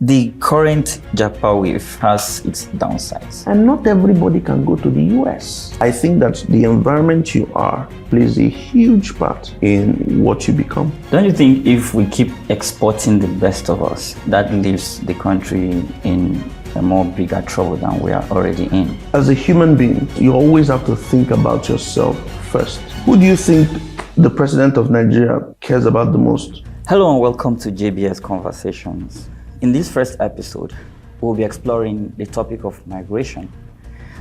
The current JAPA wave has its downsides. And not everybody can go to the US. I think that the environment you are plays a huge part in what you become. Don't you think if we keep exporting the best of us, that leaves the country in a more bigger trouble than we are already in? As a human being, you always have to think about yourself first. Who do you think the president of Nigeria cares about the most? Hello and welcome to JBS Conversations. In this first episode, we'll be exploring the topic of migration.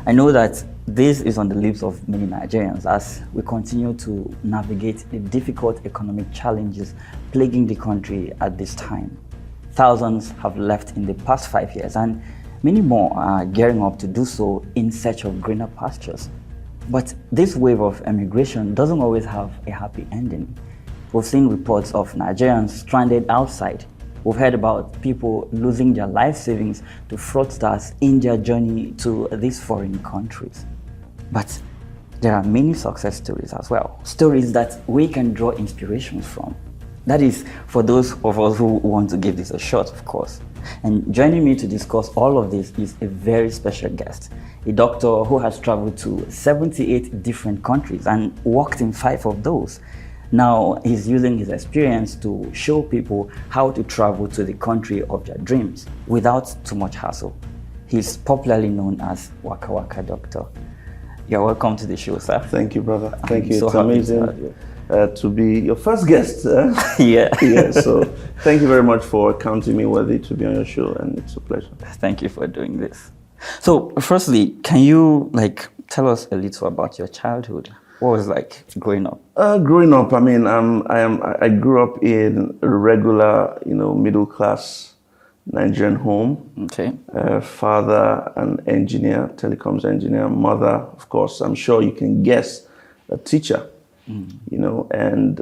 I know that this is on the lips of many Nigerians as we continue to navigate the difficult economic challenges plaguing the country at this time. Thousands have left in the past 5 years and many more are gearing up to do so in search of greener pastures. But this wave of emigration doesn't always have a happy ending. We've seen reports of Nigerians stranded outside. We've heard about people losing their life savings to fraudsters in their journey to these foreign countries. But there are many success stories as well, stories that we can draw inspiration from. That is, for those of us who want to give this a shot, of course. And joining me to discuss all of this is a very special guest, a doctor who has traveled to 78 different countries and worked in 5 of those. Now he's using his experience to show people how to travel to the country of their dreams without too much hassle. He's popularly known as Wakawaka Doctor. You're welcome to the show, sir. Thank you, brother. Thank you. So it's amazing to be your first guest. Yeah. Yeah. So thank you very much for counting me worthy to be on your show, and it's a pleasure. Thank you for doing this. So firstly, can you tell us a little about your childhood? What was it like growing up? Growing up, I mean, I grew up in a regular, middle class Nigerian home. Okay. Father, an engineer, telecoms engineer. Mother, of course, I'm sure you can guess, a teacher. And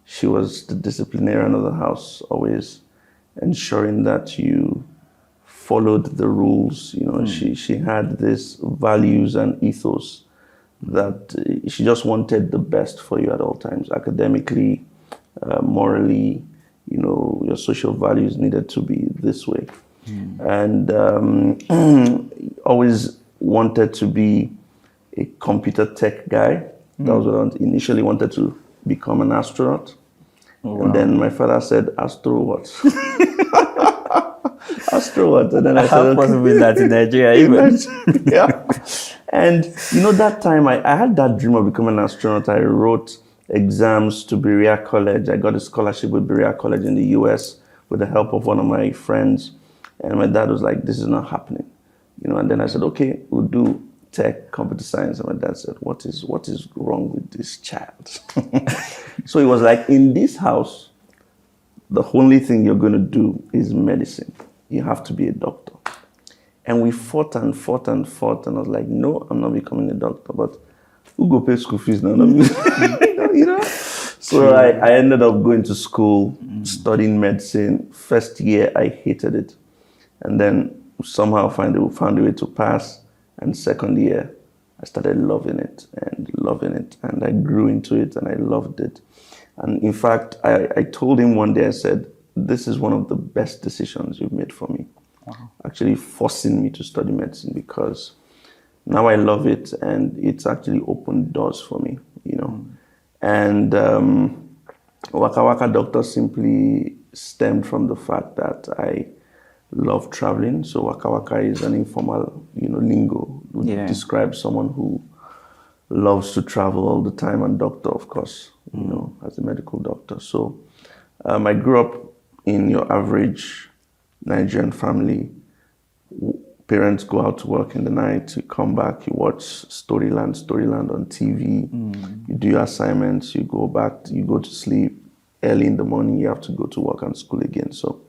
she was the disciplinarian of the house, always ensuring that you followed the rules. She had these values and ethos that she just wanted the best for you at all times, academically, morally. Your social values needed to be this way. And always wanted to be a computer tech guy. That was what I initially wanted to become, an astronaut. Oh, wow. And then my father said, "Astro what?" Astro what? And then I said, how possible is that in Nigeria even? Yeah. And that time I had that dream of becoming an astronaut. I wrote exams to Berea College. I got a scholarship with Berea College in the US with the help of one of my friends. And my dad was like, "This is not happening." And then I said, "Okay, we'll do tech, computer science." And my dad said, what is wrong with this child?" So it was like, in this house, the only thing you're going to do is medicine. You have to be a doctor. And we fought and fought and fought. And I was like, "No, I'm not becoming a doctor. But who go pay school fees now?" So I ended up going to school, studying medicine. First year, I hated it. And then somehow found a way to pass. And second year, I started loving it. And I grew into it and I loved it. And in fact, I told him one day, I said, "This is one of the best decisions you've made for me." Wow. Actually forcing me to study medicine, because now I love it and it's actually opened doors for me, And Wakawaka Doctor simply stemmed from the fact that I love traveling. So Wakawaka is an informal, lingo. It describes someone who loves to travel all the time, and doctor, of course, as a medical doctor. So I grew up in your average Nigerian family. Parents go out to work in the night, you come back, you watch Storyland on TV, you do your assignments, you go back, you go to sleep. Early in the morning, you have to go to work and school again. So,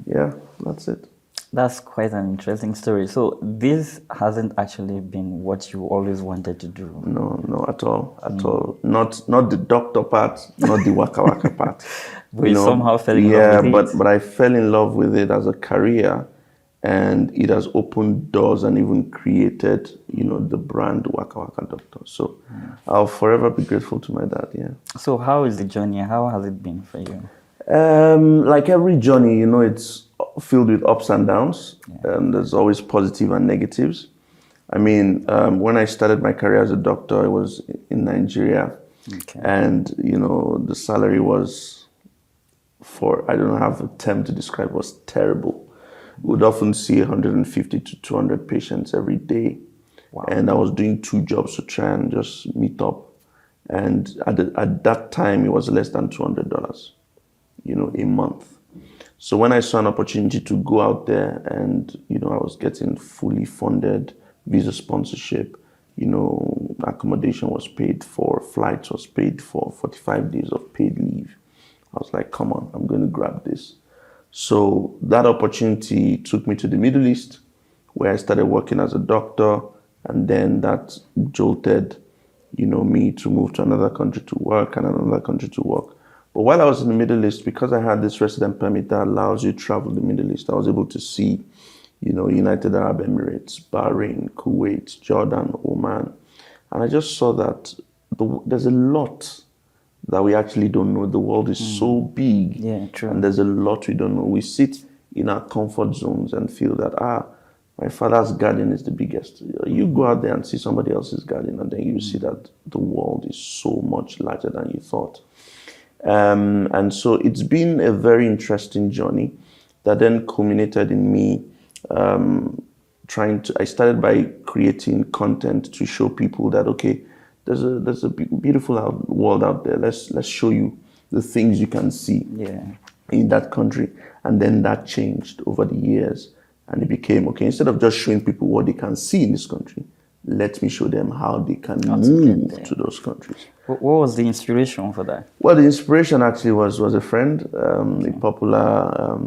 yeah, that's it. That's quite an interesting story. So this hasn't actually been what you always wanted to do? No, at all. Not the doctor part, not the Wakawaka part. But you somehow fell in love with it. but I fell in love with it as a career, and it has opened doors and even created, the brand Wakawaka Doctor. So I'll forever be grateful to my dad. Yeah. So how is the journey? How has it been for you? Like every journey, it's filled with ups and downs. There's always positive and negatives. I mean, when I started my career as a doctor, I was in Nigeria. Okay. And, the salary was, I don't have a term to describe, was terrible. We would often see 150 to 200 patients every day. Wow. And I was doing 2 jobs to try and just meet up. And at that time, it was less than $200, a month. So when I saw an opportunity to go out there and, I was getting fully funded, visa sponsorship, accommodation was paid for, flights was paid for, 45 days of paid leave. I was like, come on, I'm going to grab this. So that opportunity took me to the Middle East, where I started working as a doctor, and then that jolted, me to move to another country to work and another country to work. But while I was in the Middle East, because I had this resident permit that allows you to travel the Middle East, I was able to see, United Arab Emirates, Bahrain, Kuwait, Jordan, Oman. And I just saw that there's a lot that we actually don't know. The world is so big. Yeah, true. And there's a lot we don't know. We sit in our comfort zones and feel that, my father's garden is the biggest. You go out there and see somebody else's garden, and then you see that the world is so much larger than you thought. And so it's been a very interesting journey that then culminated in me I started by creating content to show people that, okay, there's a beautiful world out there. Let's show you the things you can see in that country. And then that changed over the years. And it became, okay, instead of just showing people what they can see in this country, let me show them how they can move to those countries. What was the inspiration for that? Well, the inspiration actually was a friend, a popular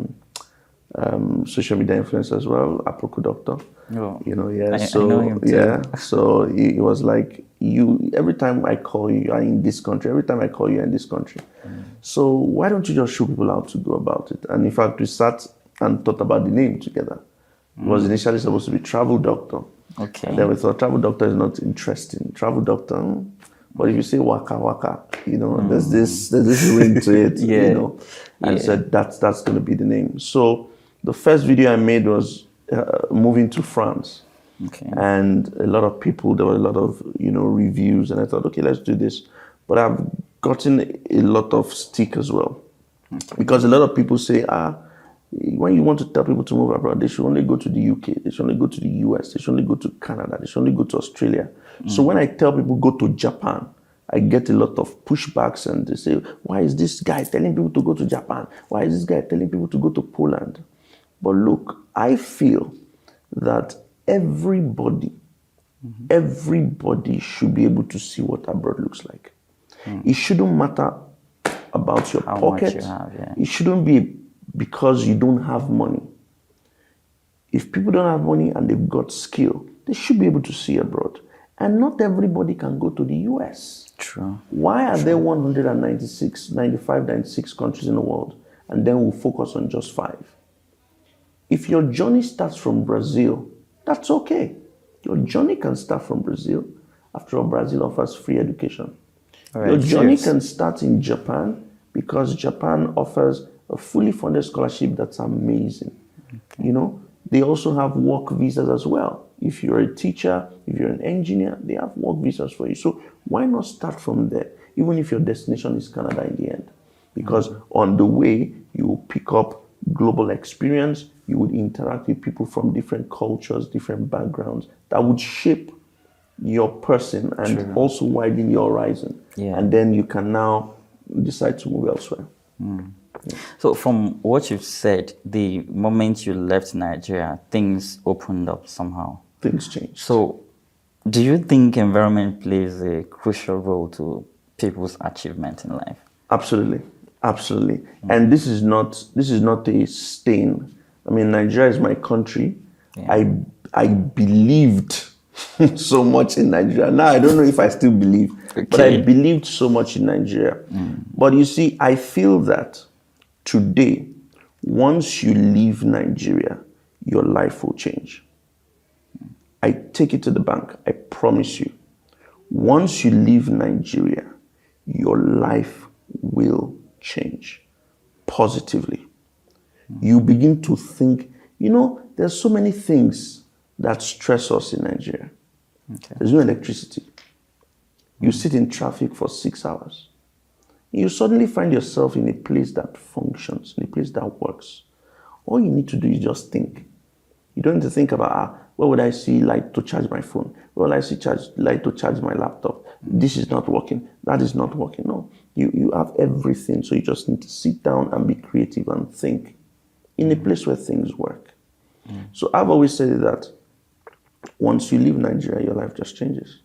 social media influencer as well, Aproko Doctor. Oh, I know him too. So he was like, every time I call you, you are in this country. Every time I call you, are in this country. So why don't you just show people how to go about it? And in fact, we sat and thought about the name together. It was initially supposed to be Travel Doctor. Okay. And then we thought Travel Doctor is not interesting. Travel Doctor, but if you say Wakawaka, there's this ring to it, and said that's going to be the name. So the first video I made was moving to France. Okay. And there were a lot of, reviews, and I thought, okay, let's do this. But I've gotten a lot of stick as well. Okay. Because a lot of people say, when you want to tell people to move abroad, they should only go to the UK, they should only go to the US, they should only go to Canada, they should only go to Australia. So when I tell people go to Japan, I get a lot of pushbacks, and they say, why is this guy telling people to go to Japan? Why is this guy telling people to go to Poland? But look, I feel that everybody should be able to see what abroad looks like. It shouldn't matter about your pocket. Much you have, It shouldn't be because you don't have money. If people don't have money and they've got skill, they should be able to see abroad. And not everybody can go to the US. True. Why are there 95, 96 countries in the world, and then we'll focus on just 5? If your journey starts from Brazil, that's okay. Your journey can start from Brazil. After all, Brazil offers free education. Your journey can start in Japan, because Japan offers a fully funded scholarship that's amazing. Okay. They also have work visas as well. If you're a teacher, if you're an engineer, they have work visas for you. So why not start from there, even if your destination is Canada in the end? Because on the way, you will pick up global experience, you would interact with people from different cultures, different backgrounds, that would shape your person and also widen your horizon. Yeah. And then you can now decide to move elsewhere. Yeah. So from what you've said, the moment you left Nigeria, things opened up somehow. Things changed. So do you think environment plays a crucial role to people's achievement in life? Absolutely. Absolutely. And this is not a stain. I mean, Nigeria is my country. Yeah. I believed so much in Nigeria. Now I don't know if I still believe, but I believed so much in Nigeria. But you see, I feel that today, once you leave Nigeria, your life will change. I take it to the bank. I promise you. Once you leave Nigeria, your life will change positively. You begin to think, there's so many things that stress us in Nigeria. Okay. There's no electricity. You sit in traffic for 6 hours. You suddenly find yourself in a place that functions, in a place that works. All you need to do is just think. You don't need to think about, where would I see light to charge my phone? Where will I see light to charge my laptop? This is not working. That is not working. No, you have everything. So you just need to sit down and be creative and think in a place where things work. So I've always said that once you leave Nigeria, your life just changes.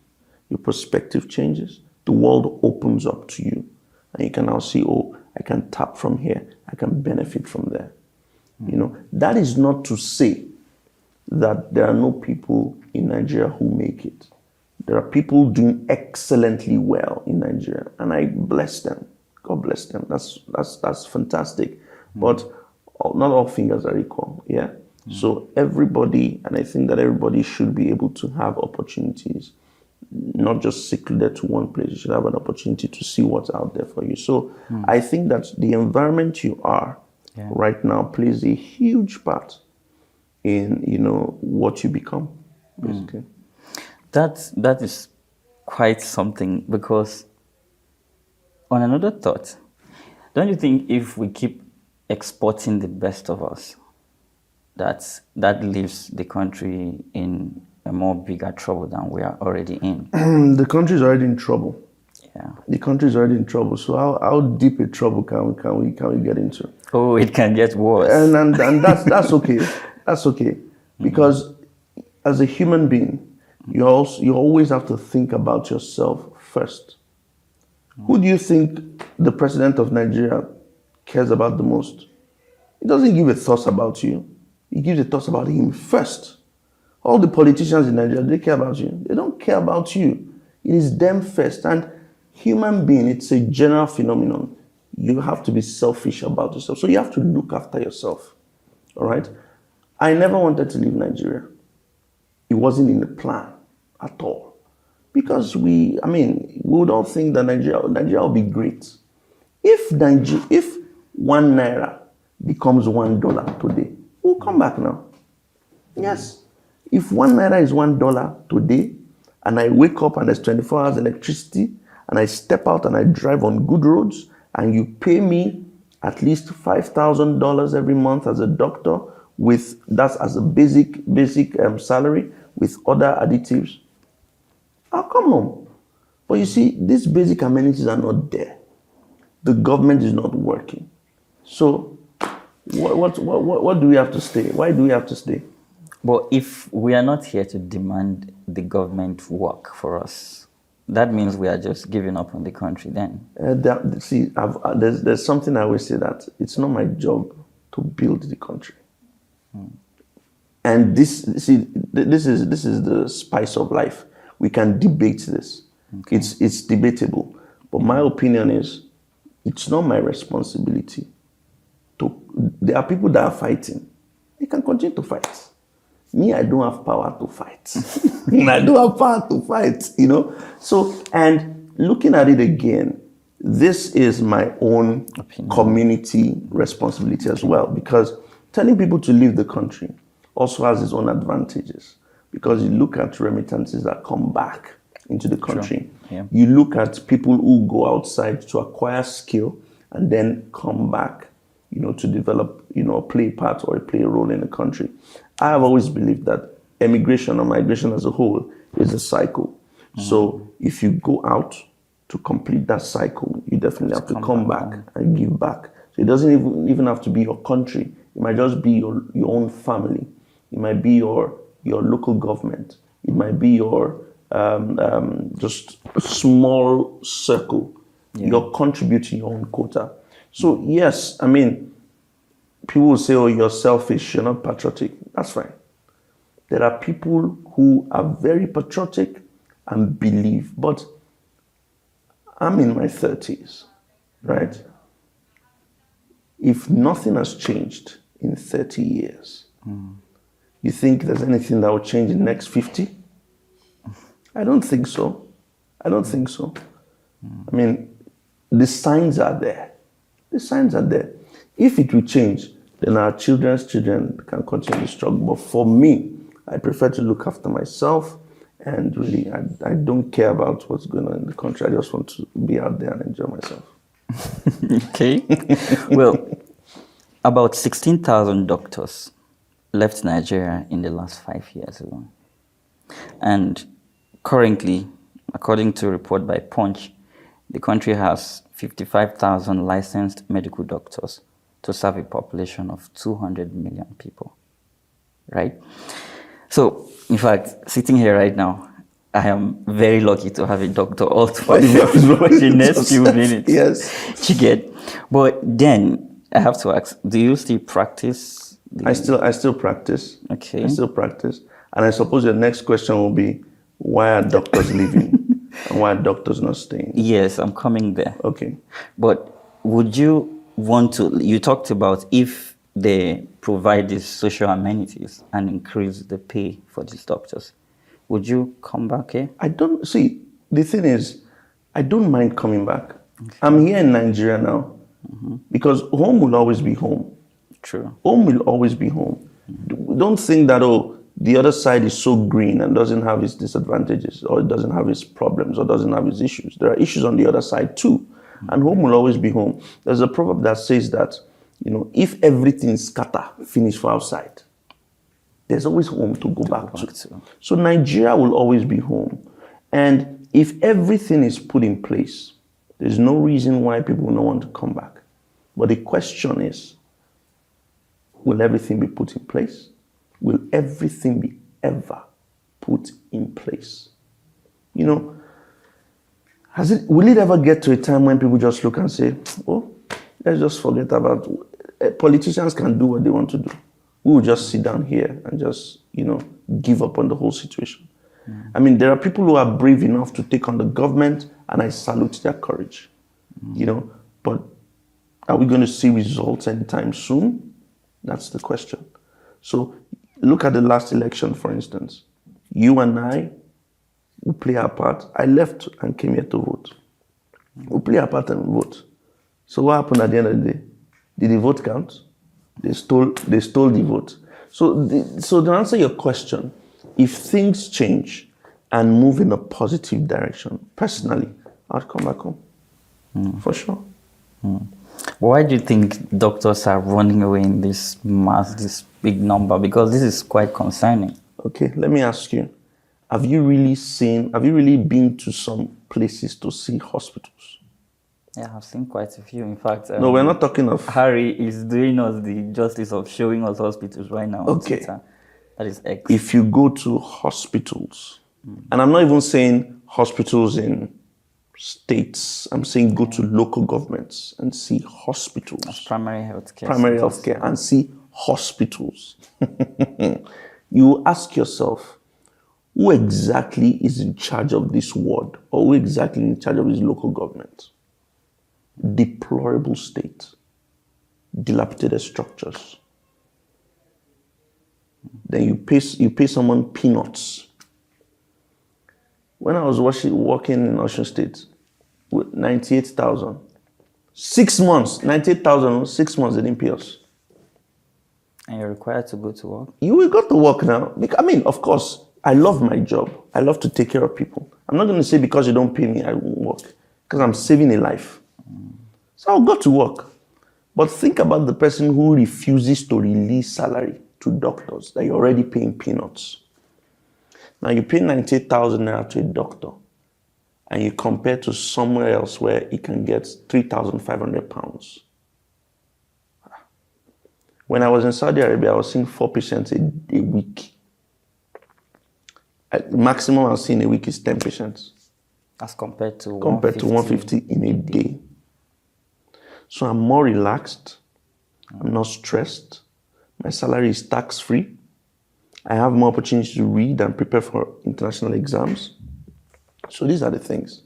Your perspective changes. The world opens up to you. And you can now see, I can tap from here. I can benefit from there. That is not to say that there are no people in Nigeria who make it. There are people doing excellently well in Nigeria, and I bless them. God bless them. That's fantastic. But not all fingers are equal. Yeah. So everybody, and I think that everybody should be able to have opportunities, not just secluded to one place. You should have an opportunity to see what's out there for you. So I think that the environment you are right now plays a huge part in, what you become, basically. That is quite something, because on another thought, don't you think if we keep exporting the best of us, that leaves the country in a more bigger trouble than we are already in? The country is already in trouble. Yeah. The country is already in trouble. So how deep a trouble can we get into? Oh, it can get worse. And that's okay. That's okay. Because as a human being, you always have to think about yourself first. Who do you think the president of Nigeria cares about the most? He doesn't give a toss about you. He gives a toss about him first. All the politicians in Nigeria, they care about you. They don't care about you. It is them first. And human being, it's a general phenomenon. You have to be selfish about yourself. So you have to look after yourself. All right? I never wanted to leave Nigeria. It wasn't in the plan at all. Because we would all think that Nigeria will be great. If 1 naira becomes $1 today, we'll come back now. Yes. If 1 naira is $1 today, and I wake up and there's 24 hours electricity, and I step out and I drive on good roads, and you pay me at least $5,000 every month as a doctor, that's as a basic salary with other additives, I'll come home. But you see, these basic amenities are not there. The government is not working. So what do we have to stay? Why do we have to stay? But if we are not here to demand the government work for us, that means we are just giving up on the country then. There's something I always say, that it's not my job to build the country. And this is the spice of life. We can debate this. Okay. It's debatable. But my opinion is, it's not my responsibility. There are people that are fighting. They can continue to fight. Me, I don't have power to fight. I don't have power to fight, So, and looking at it again, this is my own community responsibility as well, because telling people to leave the country also has its own advantages, because you look at remittances that come back into the country. Sure. Yeah. You look at people who go outside to acquire skill and then come back, to develop, play a part or play a role in the country. I have always believed that emigration or migration as a whole is a cycle. Mm-hmm. So if you go out to complete that cycle, you definitely have to come back and give back. So it doesn't even have to be your country. It might just be your own family. It might be your local government. It might be your just a small circle. Yeah. You're contributing your own quota. So yes, people will say, oh, you're selfish, you're not patriotic. That's fine. There are people who are very patriotic and believe, but I'm in my 30s, right? If nothing has changed in 30 years, you think there's anything that will change in the next 50? I don't think so. The signs are there. The signs are there. If it will change, then our children's children can continue to struggle. But for me, I prefer to look after myself, and really, I don't care about what's going on in the country. I just want to be out there and enjoy myself. Okay. Well, about 16,000 doctors left Nigeria in the last 5 years alone. And currently, according to a report by Punch, the country has 55,000 licensed medical doctors to serve a population of 200 million people, right? So, in fact, sitting here right now, I am very lucky to have a doctor all for the next few minutes. Yes. You get? But then, I have to ask, do you still practice? I still practice. Okay. I still practice. And I suppose your next question will be, why are doctors leaving? And why are doctors not staying? Yes, I'm coming there. Okay. But would you want to, you talked about if they provide these social amenities and increase the pay for these doctors, would you come back here? I don't, see, the thing is, I don't mind coming back. Okay. I'm here in Nigeria now because home will always be home. True. Home will always be home. Don't think that, the other side is so green and doesn't have its disadvantages, or it doesn't have its problems, or doesn't have its issues. There are issues on the other side too. And home will always be home. There's a proverb that says that, if everything is scatter, finish for outside, there's always home to go back to. So Nigeria will always be home. And if everything is put in place, there's no reason why people will not want to come back. But the question is, will everything be put in place? Will everything be ever put in place? Will it ever get to a time when people just look and say, let's just forget about politicians can do what they want to do. We will just sit down here and just, give up on the whole situation. I mean, there are people who are brave enough to take on the government, and I salute their courage, but are we going to see results anytime soon? That's the question. So look at the last election, for instance. You and I will play our part. I left and came here to vote. We'll play our part and vote. So what happened at the end of the day? Did the vote count? They stole the vote. So to answer your question, if things change and move in a positive direction, personally, I'd come back home. For sure. Why do you think doctors are running away in this big number? Because this is quite concerning. Okay, let me ask you, have you really been to some places to see hospitals? Yeah, I've seen quite a few. In fact, no, we're not talking of... Harry is doing us the justice of showing us hospitals right now on Twitter. That is X. If you go to hospitals, and I'm not even saying hospitals in states, I'm saying go to local governments and see hospitals. That's primary healthcare. Primary healthcare, and see hospitals. You ask yourself, who exactly is in charge of this ward, or who exactly in charge of this local government? Deplorable state, dilapidated structures. Then you pay someone peanuts. When I was working in Osun State, with 98,000, 6 months, 98,000, 6 months they didn't pay us. And you're required to go to work? You will go to work now. I mean, of course, I love my job. I love to take care of people. I'm not going to say because you don't pay me, I won't work. Because I'm saving a life. So I'll go to work. But think about the person who refuses to release salary to doctors that you're already paying peanuts. Now you pay 98,000 naira to a doctor, and you compare to somewhere else where he can get 3,500 pounds. When I was in Saudi Arabia, I was seeing 4 patients a week. The maximum I was seeing a week is 10 patients. As compared to 150 in a day. So I'm more relaxed. I'm not stressed. My salary is tax-free. I have more opportunity to read and prepare for international exams. So these are the things.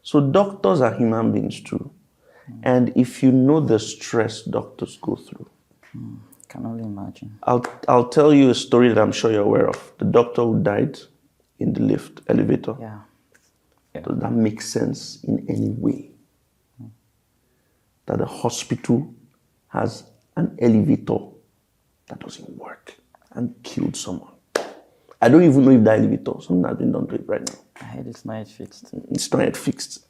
So doctors are human beings too. And if you know the stress doctors go through. Can only imagine. I'll tell you a story that I'm sure you're aware of. The doctor who died in the elevator. Yeah. Does that make sense in any way? That the hospital has an elevator that doesn't work and killed someone. I don't even know if that elevator, something has been done to it right now. I heard it's not yet fixed. It's not yet fixed.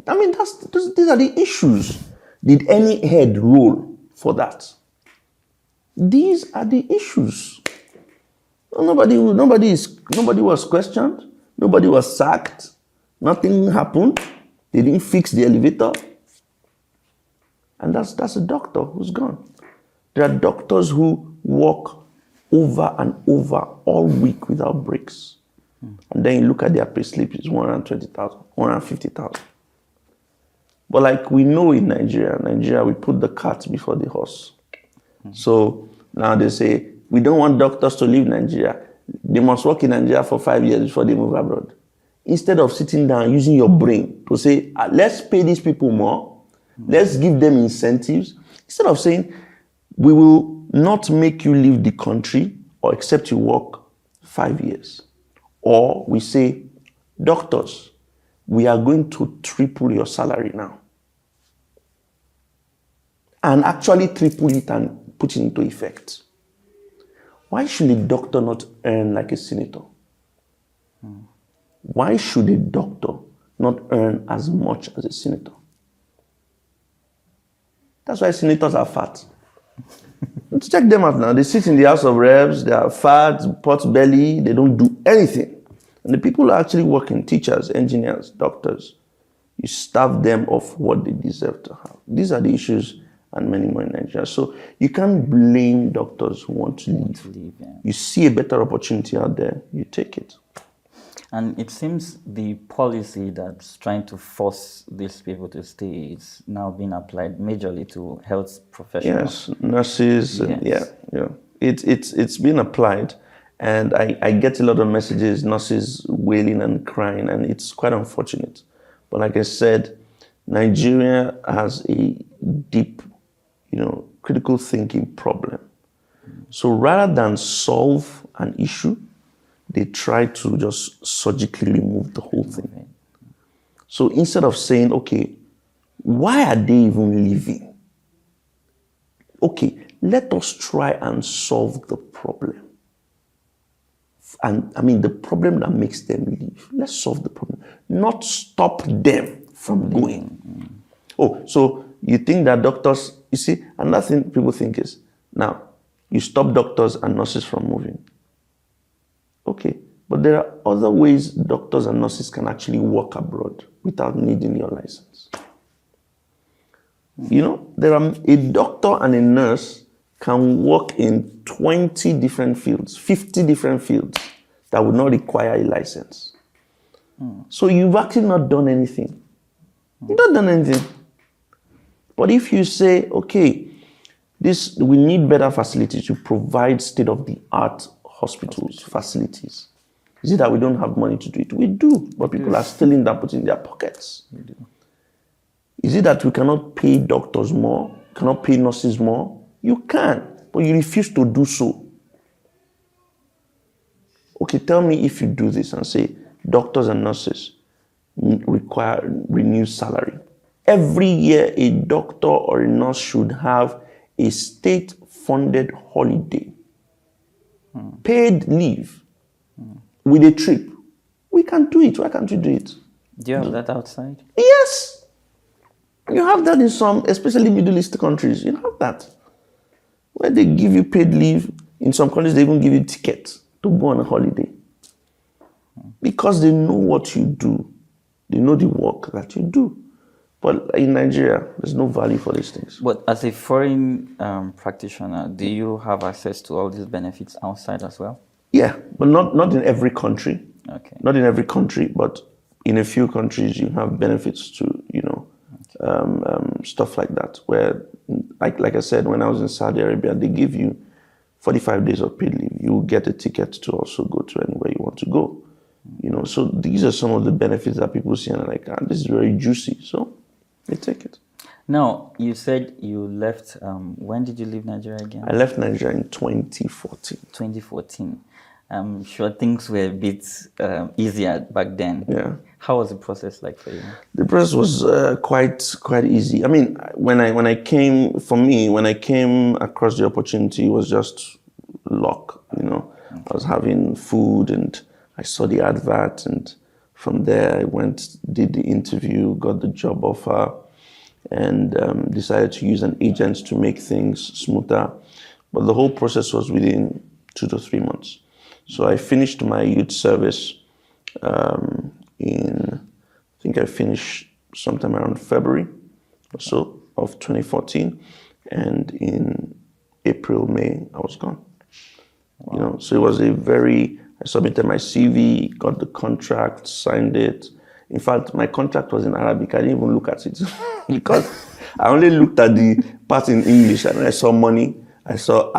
I mean, these are the issues. Did any head roll for that? These are the issues. Nobody was questioned. Nobody was sacked. Nothing happened. They didn't fix the elevator. And that's a doctor who's gone. There are doctors who work over and over all week without breaks. And then you look at their pay slip, it's 120,000, 150,000. But like we know in Nigeria, we put the cart before the horse. So now they say, we don't want doctors to leave Nigeria. They must work in Nigeria for 5 years before they move abroad. Instead of sitting down using your brain to say, let's pay these people more, let's give them incentives. Instead of saying, we will not make you leave the country or except you work 5 years. Or we say, doctors, we are going to triple your salary now. And actually triple it and put it into effect. Why should a doctor not earn like a senator? Why should a doctor not earn as much as a senator? That's why senators are fat. Check them out now. They sit in the House of Reps, they are fat, pot belly, they don't do anything. And the people who are actually working, teachers, engineers, doctors, you starve them of what they deserve to have. These are the issues and many more in Nigeria. So you can't blame doctors who want to leave. Yeah. You see a better opportunity out there, you take it. And it seems the policy that's trying to force these people to stay is now being applied majorly to health professionals. Yes, nurses, Yes. yeah. It's been applied, and I get a lot of messages, nurses wailing and crying, and it's quite unfortunate. But like I said, Nigeria has a deep, critical thinking problem. So rather than solve an issue, they try to just surgically remove the whole thing. So instead of saying, okay, why are they even leaving? Okay, let us try and solve the problem. And I mean, the problem that makes them leave. Let's solve the problem, not stop them from going. Oh, so you think that doctors, you see, another thing people think is, now, you stop doctors and nurses from moving. Okay, but there are other ways doctors and nurses can actually work abroad without needing your license. There are a doctor and a nurse can work in 20 different fields, 50 different fields that would not require a license. So you've actually not done anything. You've not done anything. But if you say, okay, we need better facilities to provide state-of-the-art hospitals, facilities. Is it that we don't have money to do it? We do, but people are stealing that, putting in their pockets. We do. Is it that we cannot pay doctors more, cannot pay nurses more? You can, but you refuse to do so. Okay, tell me if you do this and say doctors and nurses require renewed salary. Every year, a doctor or a nurse should have a state-funded holiday, paid leave, with a trip. We can do it. Why can't you do it? Do you have that outside? Yes. You have that in some, especially Middle East countries. You have that. Where they give you paid leave. In some countries, they even give you tickets to go on a holiday. Because they know what you do. They know the work that you do. But in Nigeria, there's no value for these things. But as a foreign practitioner, do you have access to all these benefits outside as well? Yeah, but not in every country. Okay. Not in every country, but in a few countries you have benefits to, stuff like that. Where, like I said, when I was in Saudi Arabia, they give you 45 days of paid leave. You get a ticket to also go to anywhere you want to go. So these are some of the benefits that people see and are like, this is very juicy. So they take it. Now, you said you left, when did you leave Nigeria again? I left Nigeria in 2014. 2014. I'm sure things were a bit easier back then. Yeah. How was the process like for you? The process was quite easy. I mean, when I came across the opportunity, it was just luck. Okay. I was having food and I saw the advert, and from there I went, did the interview, got the job offer, and decided to use an agent to make things smoother. But the whole process was within 2 to 3 months. So I finished my youth service I think I finished sometime around February or so of 2014, and in April, May, I was gone. Wow. So it was I submitted my CV, got the contract, signed it. In fact, my contract was in Arabic. I didn't even look at it because I only looked at the part in English, and I saw money. I saw,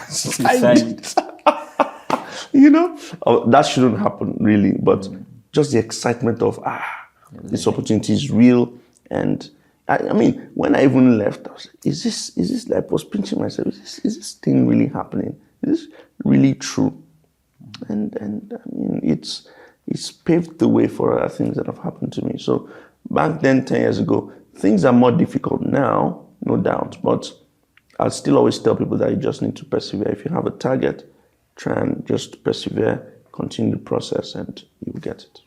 signed. That shouldn't happen really, but just the excitement of, this opportunity is real. And I mean, when I even left, I was like, is this like, I was pinching myself, is this thing really happening? Is this really true? And I mean, it's paved the way for other things that have happened to me. So back then, 10 years ago, things are more difficult now, no doubt, but I'll still always tell people that you just need to persevere. If you have a target, try and just persevere, continue the process, and you will get it.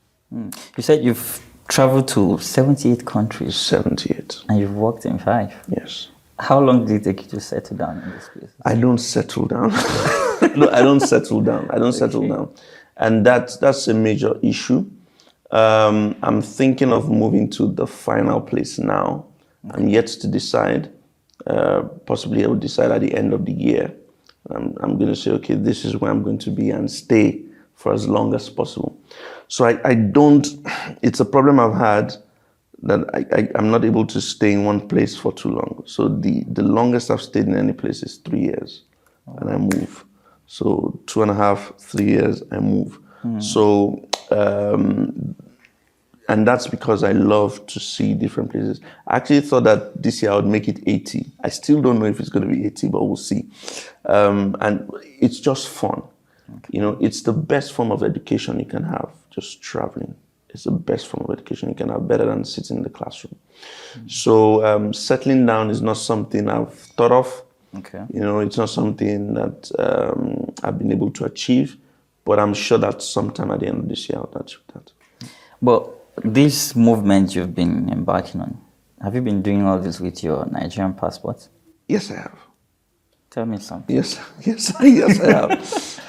You said you've traveled to 78 countries. 78. And you've worked in 5. Yes. How long did it take you to settle down in this place? I don't settle down. No, I don't settle down. I don't settle down. And that's a major issue. I'm thinking of moving to the final place now. Okay. I'm yet to decide. Possibly I will decide at the end of the year. I'm going to say, okay, this is where I'm going to be and stay for as long as possible. So I don't, it's a problem I've had that I'm not able to stay in one place for too long. So the longest I've stayed in any place is 3 years, and I move. So 2.5, 3 years, I move. So, and that's because I love to see different places. I actually thought that this year I would make it 80. I still don't know if it's going to be 80, but we'll see. And it's just fun. Okay. It's the best form of education you can have, just traveling. It's the best form of education you can have, better than sitting in the classroom. So settling down is not something I've thought of. Okay. It's not something that I've been able to achieve, but I'm sure that sometime at the end of this year I'll achieve that. But this movement you've been embarking on, have you been doing all this with your Nigerian passport? Yes, I have. Tell me something. Yes, I have.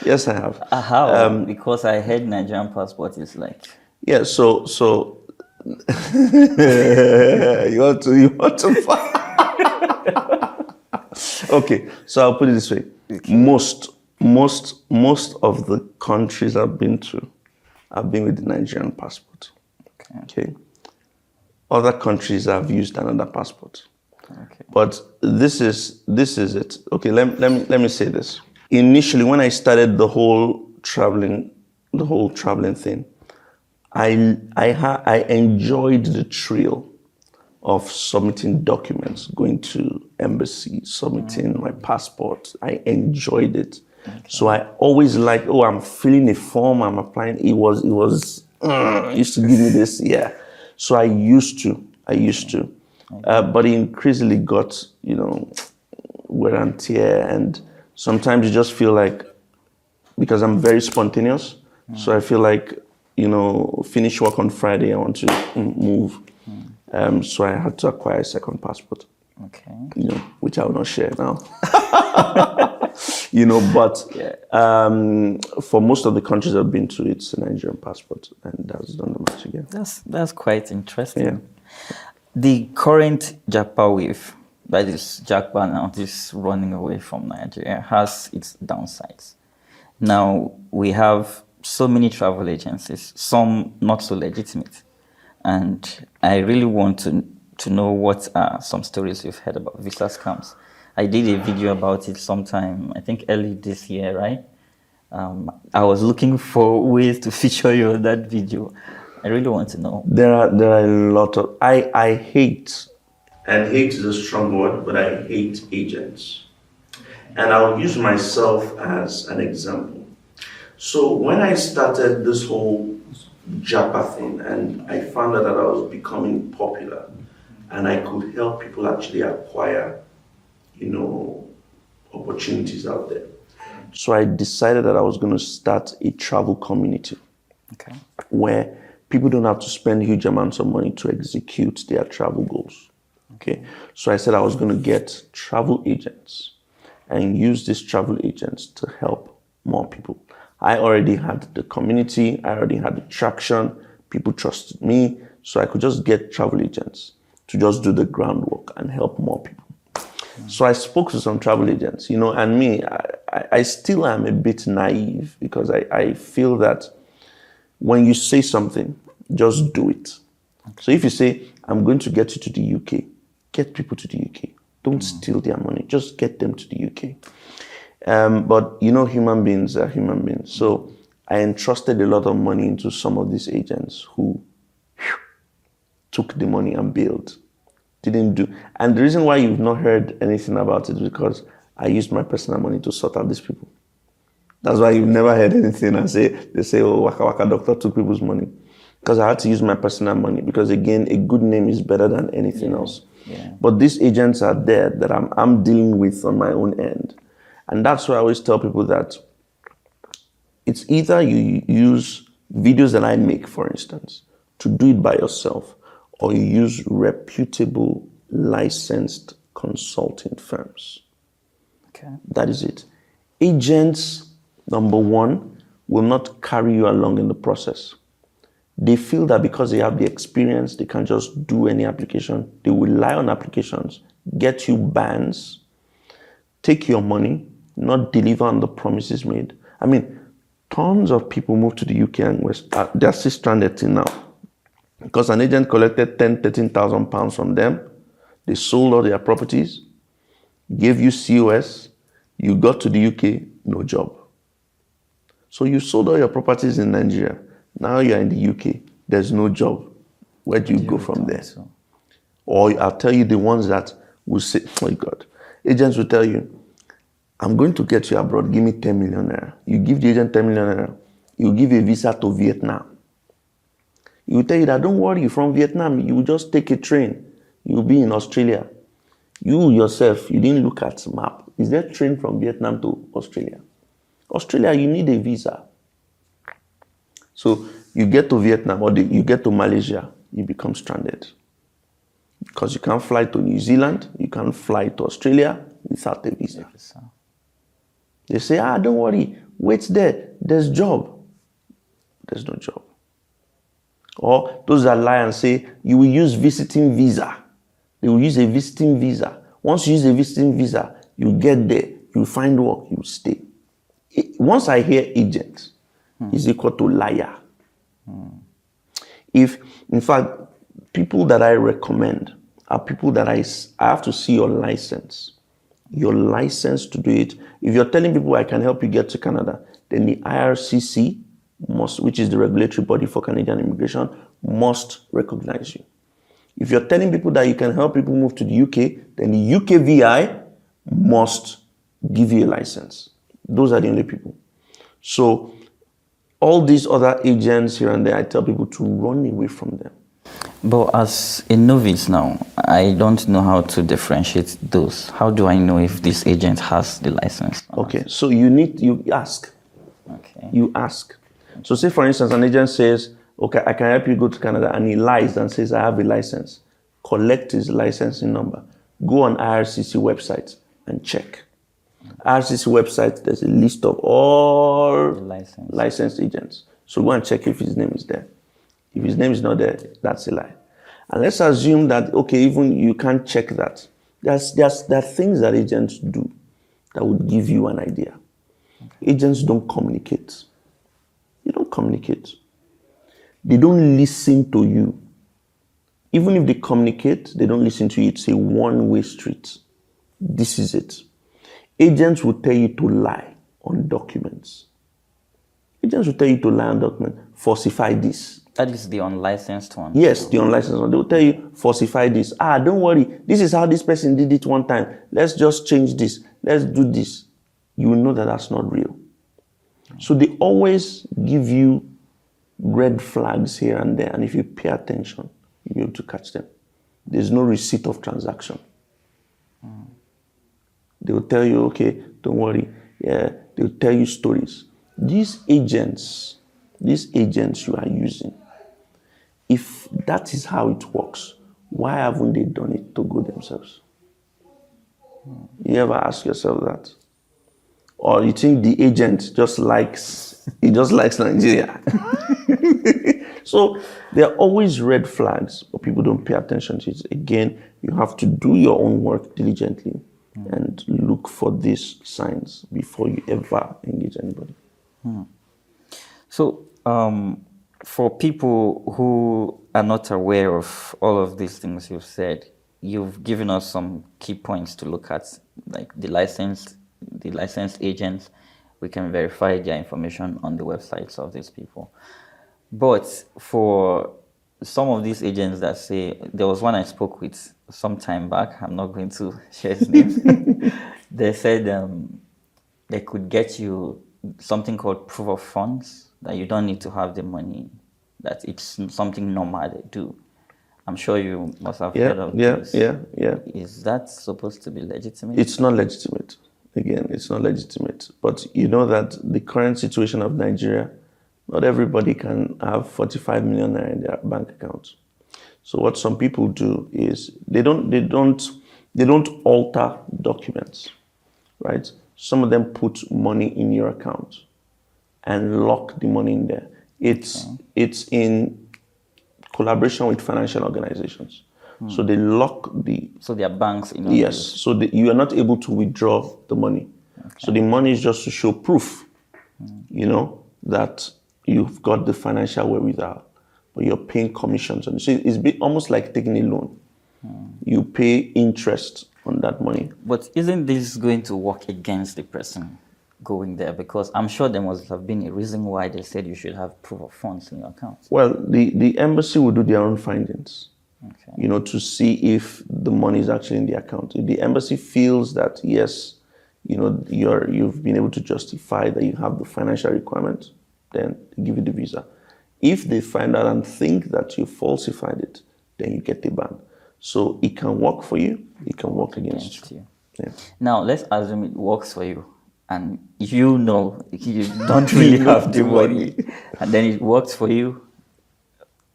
Yes, I have. How? Because I heard Nigerian passport is like. Yeah. So you want to. Okay. So I'll put it this way: okay. Most of the countries I've been to, I've been with the Nigerian passport. Okay. Other countries I've used another passport. Okay. But this is it. Okay, let me say this. Initially, when I started the whole traveling thing, I enjoyed the thrill of submitting documents, going to embassy, submitting my passport. I enjoyed it. Okay. So I always liked, I'm filling a form, I'm applying. It used to give me this, yeah. So I used to. But it increasingly got, wear and tear, and sometimes you just feel like, because I'm very spontaneous, so I feel like, finish work on Friday, I want to move. So I had to acquire a second passport. Okay. Which I will not share now. But for most of the countries I've been to, it's a Nigerian passport, and that's done the match again. That's quite interesting. Yeah. The current JAPA wave, that is JAPA now, this running away from Nigeria, has its downsides. Now, we have so many travel agencies, some not so legitimate. And I really want to know what are some stories you've heard about visa scams. I did a video about it sometime, I think early this year, right? I was looking for ways to feature you in that video. I really want to know. There are a lot of, I hate, and hate is a strong word, but I hate agents. And I'll use myself as an example. So when I started this whole JAPA thing, and I found out that I was becoming popular, and I could help people actually acquire, opportunities out there. So I decided that I was going to start a travel community, where people don't have to spend huge amounts of money to execute their travel goals. Okay, so I said I was going to get travel agents and use these travel agents to help more people. I already had the community, I already had the traction, people trusted me, so I could just get travel agents to just do the groundwork and help more people. So I spoke to some travel agents, and me, I still am a bit naive, because I feel that when you say something, just do it. So if you say, I'm going to get you to the UK, get people to the UK. Don't steal their money, just get them to the UK. But human beings are human beings. So I entrusted a lot of money into some of these agents who took the money and bailed. Didn't do. And the reason why you've not heard anything about it is because I used my personal money to sort out these people. That's why you've never heard anything they say, oh, Wakawaka doctor took people's money. Because I had to use my personal money, because again, a good name is better than anything else. Yeah. But these agents are there that I'm dealing with on my own end. And that's why I always tell people that it's either you use videos that I make, for instance, to do it by yourself, or you use reputable, licensed consulting firms. Okay. That is it. Agents, number one, will not carry you along in the process. They feel that because they have the experience, they can just do any application. They will rely on applications, get you bans, take your money, not deliver on the promises made. I mean, tons of people moved to the UK and they're still stranded till now. Because an agent collected 10,000, 13,000 pounds from them. They sold all their properties, gave you COS, you got to the UK, no job. So you sold all your properties in Nigeria. Now you're in the UK, there's no job. Where do you go from there? So? Or I'll tell you the ones that will say, oh my God, agents will tell you, I'm going to get you abroad, give me 10 million naira. You give the agent 10 million naira, you give a visa to Vietnam. He will tell you that, don't worry, from Vietnam, you will just take a train. You'll be in Australia. You yourself, you didn't look at the map. Is there a train from Vietnam to Australia? Australia, you need a visa. So you get to Vietnam or you get to Malaysia, you become stranded. Because you can't fly to New Zealand, you can't fly to Australia without a visa. They say, don't worry, wait there, there's job. There's no job. Or those that lie and say, you will use visiting visa. They will use a visiting visa. Once you use a visiting visa, you get there, you find work, you stay. Once I hear agent, is equal to liar. If, in fact, people that I recommend are people that I have to see your license. Your license to do it. If you're telling people I can help you get to Canada, then the IRCC must, which is the regulatory body for Canadian immigration, must recognize you. If you're telling people that you can help people move to the UK, then the UKVI must give you a license. Those are the only people. So all these other agents here and there, I tell people to run away from them. But as a novice now, I don't know how to differentiate those. How do I know if this agent has the license? Okay, so you ask. Okay. You ask. So say for instance, an agent says, okay, I can help you go to Canada, and he lies and says, I have a license. Collect his licensing number. Go on IRCC website and check. IRCC website, there's a list of all licensed agents. So go and check if his name is there. If his name is not there, that's a lie. And let's assume that, okay, even you can't check that. There are things that agents do that would give you an idea. Okay. Agents don't communicate. They don't communicate. They don't listen to you. Even if they communicate, they don't listen to you. It's a one-way street. This is it. Agents will tell you to lie on documents. Agents will tell you to lie on documents. Falsify this. That is the unlicensed one. Yes, the unlicensed one. They will tell you, falsify this. Don't worry. This is how this person did it one time. Let's just change this. Let's do this. You will know that that's not real. So they always give you red flags here and there. And if you pay attention, you'll be able to catch them. There's no receipt of transaction. They will tell you, okay, don't worry. Yeah, they will tell you stories. These agents you are using, if that is how it works, why haven't they done it to go themselves? You ever ask yourself that? Or you think the agent just likes Nigeria? So there are always red flags, but people don't pay attention to it. Again, you have to do your own work diligently and look for these signs before you ever engage anybody. So for people who are not aware of all of these things you've said, you've given us some key points to look at, like the licensed agents. We can verify their information on the websites of these people. But for some of these agents that say, there was one I spoke with some time back, I'm not going to share his name. They said they could get you something called proof of funds, that you don't need to have the money, that it's something normal they do. I'm sure you must have heard of this. Yeah. Is that supposed to be legitimate? It's not legitimate. Again, it's not legitimate. But you know that the current situation of Nigeria, not everybody can have 45 million naira in their bank account. So what some people do is they don't alter documents, right? Some of them put money in your account and lock the money in there. It's in collaboration with financial organizations. So they lock the... So they are banks in Yes. So you are not able to withdraw the money. Okay. So the money is just to show proof, that you've got the financial wherewithal, but you're paying commissions on it. So it's almost like taking a loan. You pay interest on that money. But isn't this going to work against the person going there? Because I'm sure there must have been a reason why they said you should have proof of funds in your account. Well, the embassy will do their own findings, okay, to see if the money is actually in the account. If the embassy feels that, yes, you've been able to justify that you have the financial requirement, then they give you the visa. If they find out and think that you falsified it, then you get the ban. So it can work for you, it can work against you. Yeah. Now, let's assume it works for you, and you don't really have the money, and then it works for you.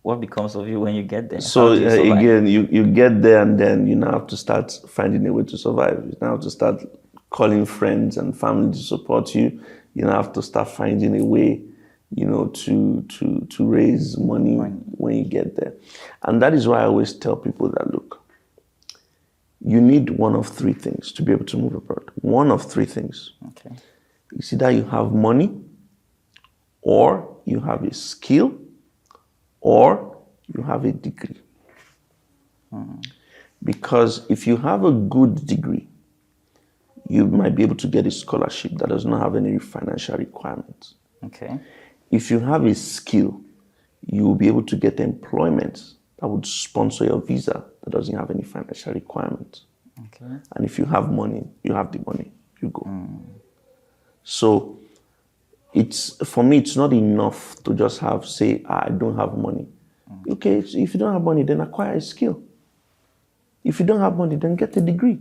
What becomes of you when you get there? So again, you get there, and then you now have to start finding a way to survive. You now have to start calling friends and family to support you. You now have to start finding a way, to raise money when you get there. And that is why I always tell people that, look, you need one of three things to be able to move abroad. One of three things. Okay. It's either you have money, or you have a skill, or you have a degree. Because if you have a good degree, you might be able to get a scholarship that does not have any financial requirements. Okay. If you have a skill, you will be able to get employment that would sponsor your visa that doesn't have any financial requirements. Okay. And if you have money, you have the money, you go. So for me, it's not enough to just say, I don't have money. Okay, so if you don't have money, then acquire a skill. If you don't have money, then get a degree.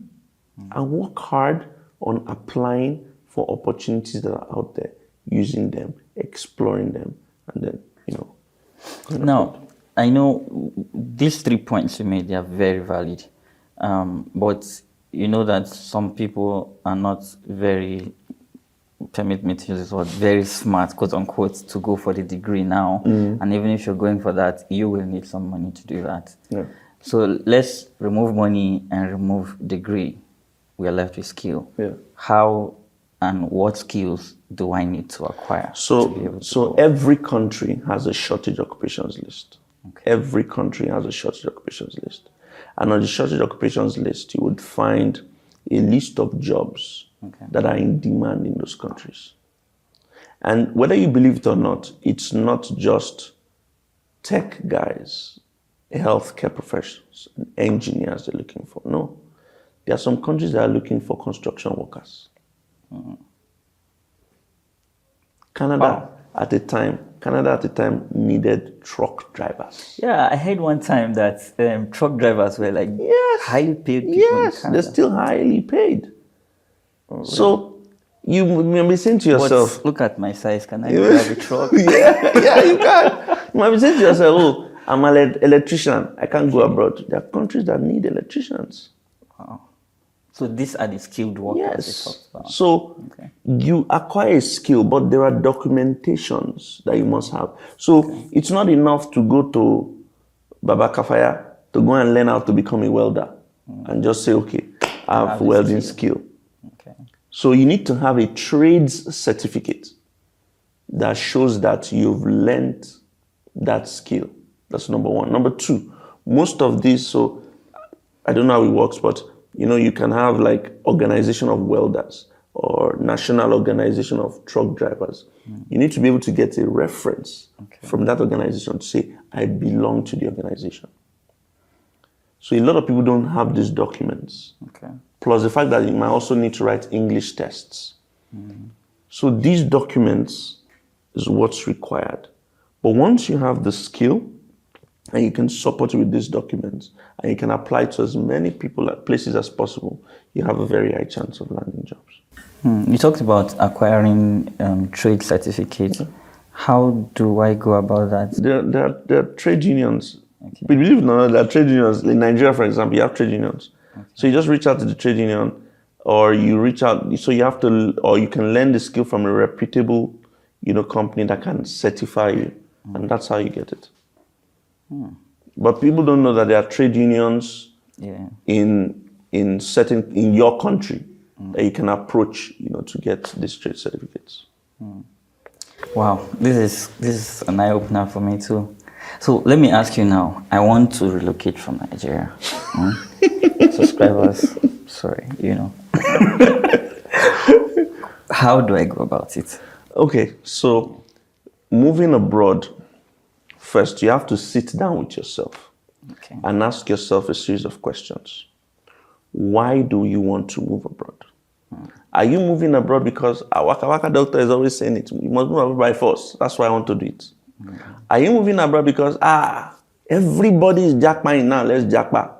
And work hard on applying for opportunities that are out there, using them, exploring them, and then, Now, I know these 3 points you made, they are very valid. But you know that some people are not very, permit me to use this word, very smart, quote unquote, to go for the degree now. And even if you're going for that, you will need some money to do that. Yeah. So let's remove money and remove degree. We are left with skill. Yeah. How and what skills do I need to acquire? So every country has a shortage occupations list. Okay. Every country has a shortage occupations list. And on the shortage occupations list, you would find a list of jobs that are in demand in those countries. And whether you believe it or not, it's not just tech guys, healthcare professionals, and engineers they're looking for. No. There are some countries that are looking for construction workers. Canada at the time needed truck drivers. Yeah, I heard one time that truck drivers were like highly paid people in Yes, Canada. they're still highly paid. So you may be saying to yourself, But look at my size, can I drive a truck? yeah, you can. You might be saying to yourself, oh, I'm an electrician. I can't go abroad. There are countries that need electricians. So these are the skilled workers they Yes. talked about. So you acquire a skill, but there are documentations that you must have. So it's not enough to go to Baba Kafaya to go and learn how to become a welder and just say, okay, I have welding skill. Okay. So you need to have a trades certificate that shows that you've learned that skill. That's number one. Number two, most of these, so I don't know how it works, but you can have like organization of welders or national organization of truck drivers. You need to be able to get a reference from that organization to say, I belong to the organization. So a lot of people don't have these documents. Plus the fact that you might also need to write English tests. So these documents is what's required. But once you have the skill, and you can support it with these documents, and you can apply to as many people at places as possible, you have a very high chance of landing jobs. You talked about acquiring trade certificates. How do I go about that? There are trade unions. But believe it or not, there are trade unions. In Nigeria, for example, you have trade unions. So you just reach out to the trade union, or you reach out, so you have to, or you can learn the skill from a reputable, company that can certify you. And that's how you get it. But people don't know that there are trade unions in your country that you can approach, to get these trade certificates. Wow, this is an eye opener for me too. So let me ask you now. I want to relocate from Nigeria. Subscribers, sorry, How do I go about it? Okay, so moving abroad. First, you have to sit down with yourself and ask yourself a series of questions. Why do you want to move abroad? Are you moving abroad because our Wakawaka doctor is always saying it, you must move abroad by force, that's why I want to do it? Are you moving abroad because, everybody is JAPA now, let's JAPA?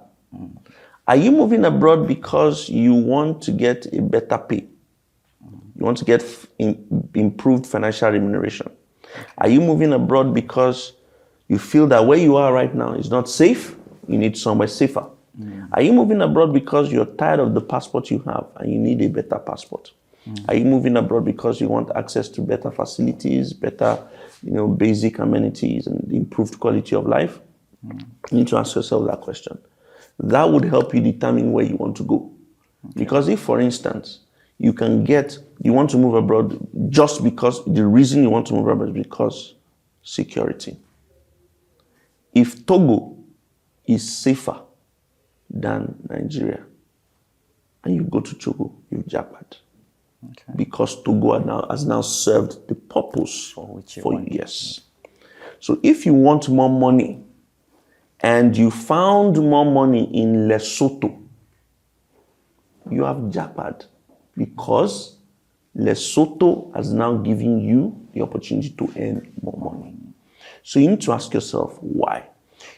Are you moving abroad because you want to get a better pay? You want to get improved financial remuneration? Are you moving abroad because you feel that where you are right now is not safe, you need somewhere safer? Are you moving abroad because you're tired of the passport you have and you need a better passport? Are you moving abroad because you want access to better facilities, better, basic amenities and improved quality of life? You need to ask yourself that question. That would help you determine where you want to go. Because if, for instance, you want to move abroad just because, the reason you want to move abroad is because security. If Togo is safer than Nigeria, and you go to Togo, you've jackpot. Because Togo has now served the purpose for you. Yes. So if you want more money, and you found more money in Lesotho, you have jackpot. Because Lesotho has now given you the opportunity to earn more money. So you need to ask yourself why.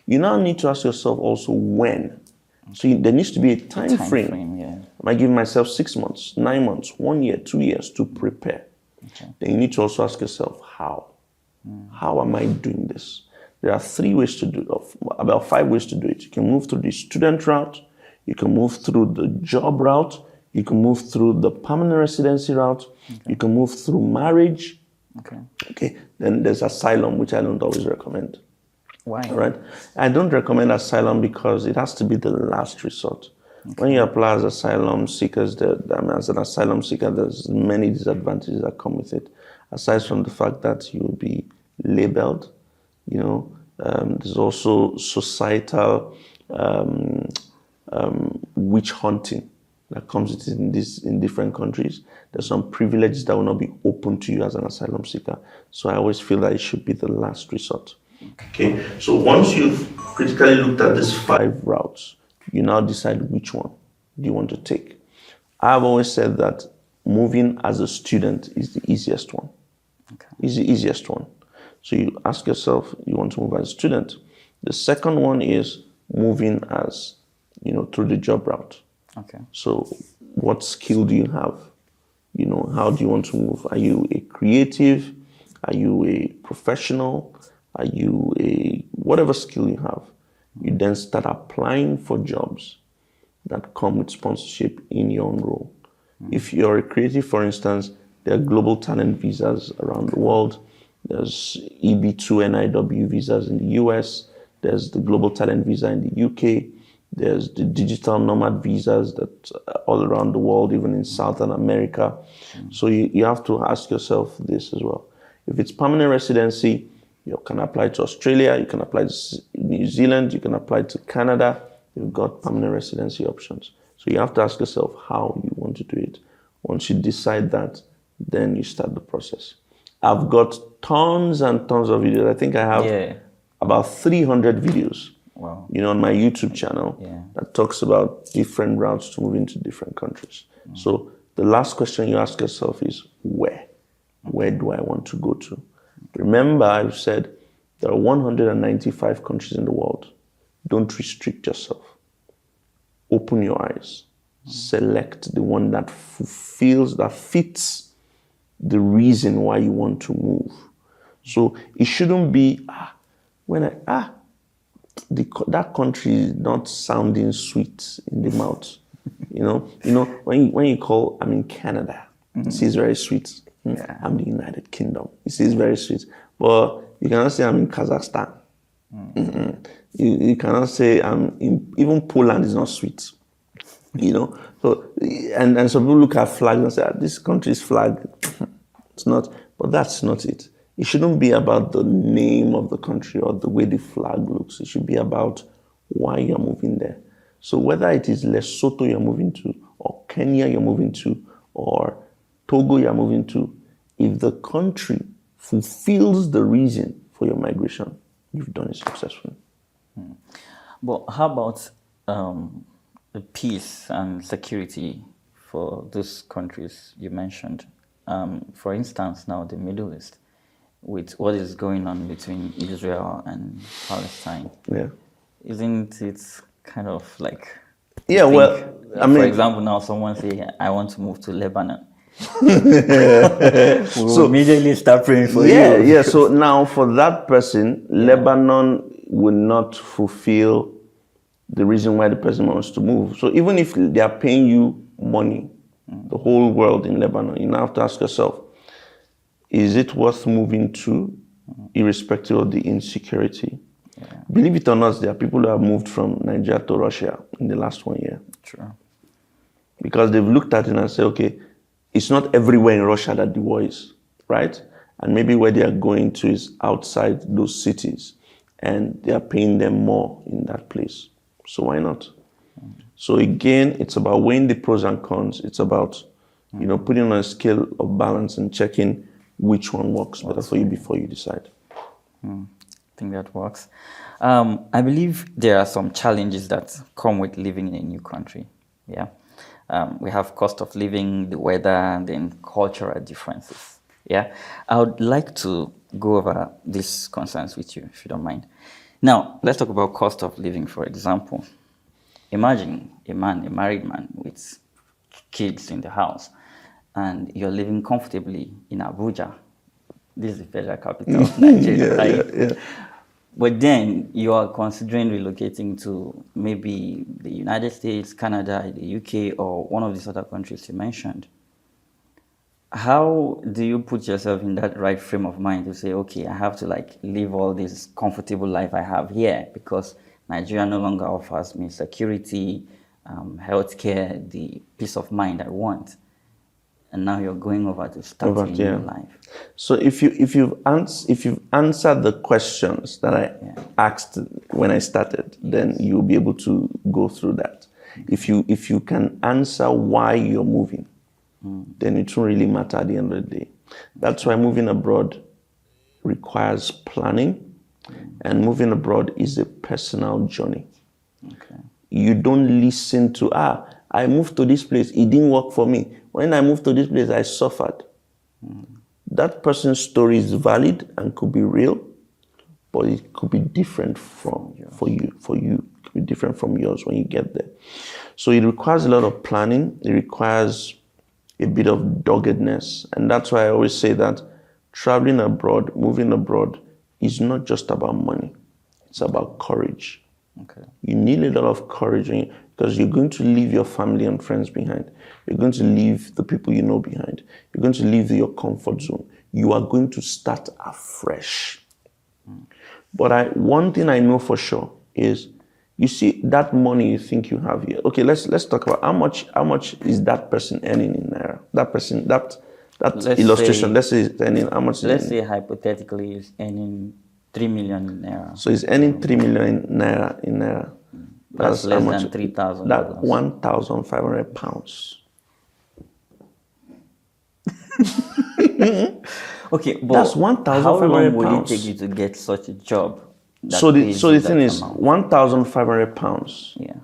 You now need to ask yourself also when. So there needs to be a time frame. Am I giving myself 6 months, 9 months, 1 year, 2 years to prepare? Then you need to also ask yourself how. How am I doing this? There are 3 ways to do it, about 5 ways to do it. You can move through the student route, you can move through the job route, you can move through the permanent residency route, you can move through marriage. Then there's asylum, which I don't always recommend. Why? All right. I don't recommend asylum because it has to be the last resort. When you apply as asylum seekers, as an asylum seeker, there's many disadvantages that come with it. Aside from the fact that you will be labeled, there's also societal witch hunting that comes with it in different countries. There's some privileges that will not be open to you as an asylum seeker. So I always feel that it should be the last resort. Okay, so once you've critically looked at these 5 routes, you now decide which one you want to take. I've always said that moving as a student is the easiest one. Okay. Is the easiest one. So you ask yourself, you want to move as a student. The second one is moving as, through the job route. Okay. So what skill do you have? How do you want to move? Are you a creative? Are you a professional? Are you whatever skill you have? You then start applying for jobs that come with sponsorship in your own role. If you're a creative, for instance, there are global talent visas around the world. There's EB2 NIW visas in the US. There's the global talent visa in the UK. There's the digital nomad visas that are all around the world, even in Southern America. So you have to ask yourself this as well. If it's permanent residency, you can apply to Australia, you can apply to New Zealand, you can apply to Canada. You've got permanent residency options. So you have to ask yourself how you want to do it. Once you decide that, then you start the process. I've got tons and tons of videos. I think I have about 300 videos. Wow. On my YouTube channel that talks about different routes to move into different countries. So the last question you ask yourself is where? Where do I want to go to? Remember, I've said there are 195 countries in the world. Don't restrict yourself. Open your eyes. Select the one that fulfills, that fits the reason why you want to move. So it shouldn't be, that country is not sounding sweet in the mouth. When you call, I'm in Canada, it says very sweet. I'm the United Kingdom, it says very sweet. But you cannot say I'm in Kazakhstan. You cannot say I'm in, even Poland is not sweet. So and some people look at flags and say, this country's flag, it's not, but that's not it. It shouldn't be about the name of the country or the way the flag looks. It should be about why you're moving there. So whether it is Lesotho you're moving to, or Kenya you're moving to, or Togo you're moving to, if the country fulfills the reason for your migration, you've done it successfully. But how about the peace and security for those countries you mentioned? For instance, now the Middle East, with what is going on between Israel and Palestine. Yeah. Isn't it kind of like... Yeah, for example, now someone say, I want to move to Lebanon. We'll immediately start praying for you. Yeah. So now for that person, Lebanon will not fulfill the reason why the person wants to move. So even if they are paying you money, the whole world in Lebanon, you now have to ask yourself, is it worth moving to, irrespective of the insecurity? Believe it or not, there are people who have moved from Nigeria to Russia in the last 1 year. True. Because they've looked at it and said, okay, it's not everywhere in Russia that the war is, right? And maybe where they are going to is outside those cities, and they are paying them more in that place. So why not? So again, it's about weighing the pros and cons. It's about, putting on a scale of balance and checking which one works better for you before you decide. I think that works. I believe there are some challenges that come with living in a new country. Yeah. We have cost of living, the weather, and then cultural differences. Yeah. I would like to go over these concerns with you, if you don't mind. Now, let's talk about cost of living, for example. Imagine a married man with kids in the house, and you're living comfortably in Abuja. This is the federal capital of Nigeria, right? Yeah. But then you are considering relocating to maybe the United States, Canada, the UK, or one of these other countries you mentioned. How do you put yourself in that right frame of mind to say, okay, I have to live all this comfortable life I have here because Nigeria no longer offers me security, healthcare, the peace of mind I want. And now you're going over to start a new life. So if you've answered the questions that I asked when I started, then you'll be able to go through that. If you can answer why you're moving, then it won't really matter at the end of the day. That's why moving abroad requires planning, And moving abroad is a personal journey. Okay. You don't listen to, I moved to this place, it didn't work for me. When I moved to this place, I suffered. That person's story is valid and could be real, but it could be different for you. It could be different from yours when you get there. So it requires a lot of planning. It requires a bit of doggedness. And that's why I always say that traveling abroad, moving abroad, is not just about money. It's about courage. Okay. You need a lot of courage because you're going to leave your family and friends behind. You're going to leave the people you know behind. You're going to leave your comfort zone. You are going to start afresh. But one thing I know for sure is, you see that money you think you have here. Okay, let's talk about how much is that person earning in naira? That person, that illustration. Let's say it's earning how much? Let's say hypothetically is earning 3 million in naira. So he's earning 3 million in naira. That's less than $3,000. That's 1,500 pounds. Okay, but that's 1,500 how long would pounds. it take you to get such a job? So the thing is, 1,500 pounds. Yeah.